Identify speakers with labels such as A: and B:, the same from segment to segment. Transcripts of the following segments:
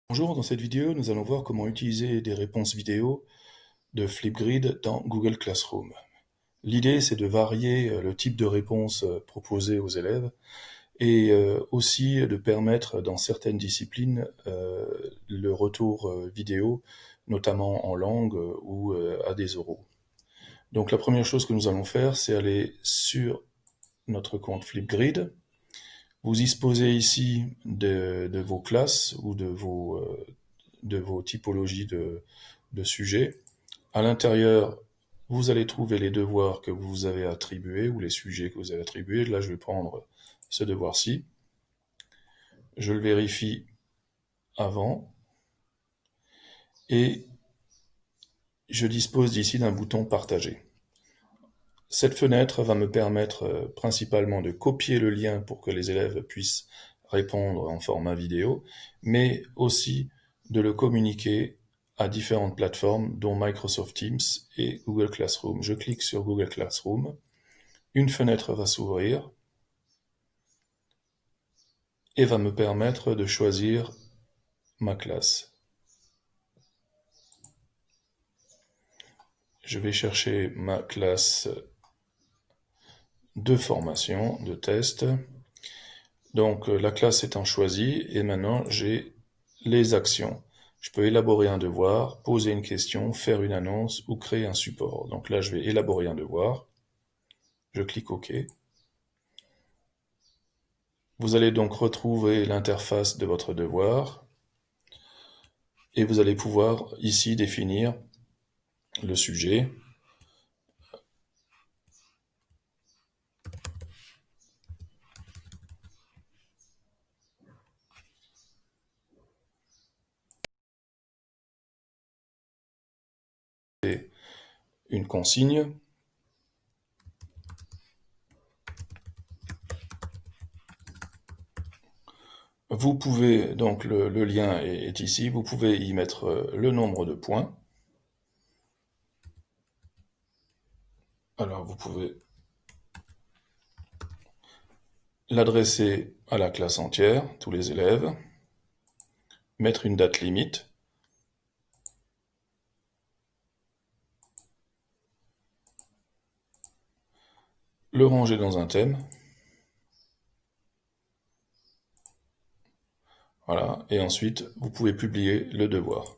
A: Bonjour, dans cette vidéo, nous allons voir comment utiliser des réponses vidéo de Flipgrid dans Google Classroom. L'idée, c'est de varier le type de réponse proposée aux élèves et aussi de permettre dans certaines disciplines le retour vidéo, notamment en langue ou à des oraux. Donc la première chose que nous allons faire, c'est aller sur notre compte Flipgrid. Vous disposez ici de vos classes ou de vos typologies de sujets. À l'intérieur, vous allez trouver les devoirs que vous avez attribués ou les sujets que vous avez attribués. Là, je vais prendre ce devoir-ci. Je le vérifie avant et je dispose d'ici d'un bouton partager. Cette fenêtre va me permettre principalement de copier le lien pour que les élèves puissent répondre en format vidéo, mais aussi de le communiquer à différentes plateformes, dont Microsoft Teams et Google Classroom. Je clique sur Google Classroom, une fenêtre va s'ouvrir et va me permettre de choisir ma classe. Je vais chercher ma classe de formation, de test. Donc la classe étant choisie, et maintenant j'ai les actions. Je peux élaborer un devoir, poser une question, faire une annonce ou créer un support. Donc là, je vais élaborer un devoir. Je clique OK. Vous allez donc retrouver l'interface de votre devoir et vous allez pouvoir ici définir le sujet. Et une consigne. Vous pouvez, donc le lien est ici, vous pouvez y mettre le nombre de points. Alors vous pouvez l'adresser à la classe entière, tous les élèves, mettre une date limite, le ranger dans un thème, voilà, et ensuite vous pouvez publier le devoir.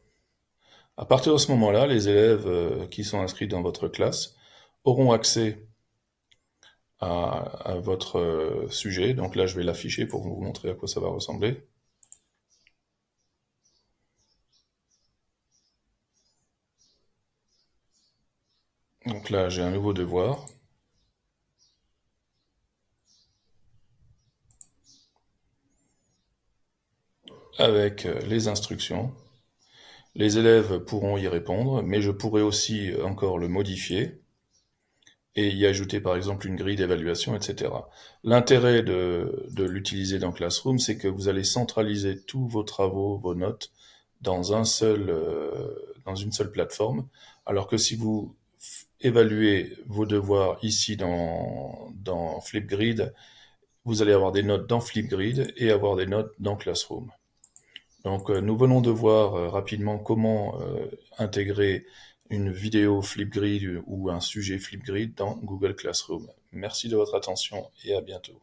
A: À partir de ce moment-là, les élèves qui sont inscrits dans votre classe auront accès à votre sujet. Donc là, je vais l'afficher pour vous montrer à quoi ça va ressembler. Donc là, j'ai un nouveau devoir. Avec les instructions. Les élèves pourront y répondre, mais je pourrai aussi encore le modifier et y ajouter par exemple une grille d'évaluation, etc. L'intérêt de l'utiliser dans Classroom, c'est que vous allez centraliser tous vos travaux, vos notes, dans une seule plateforme, alors que si vous évaluez vos devoirs ici dans Flipgrid, vous allez avoir des notes dans Flipgrid et avoir des notes dans Classroom. Donc nous venons de voir rapidement comment intégrer une vidéo Flipgrid ou un sujet Flipgrid dans Google Classroom. Merci de votre attention et à bientôt.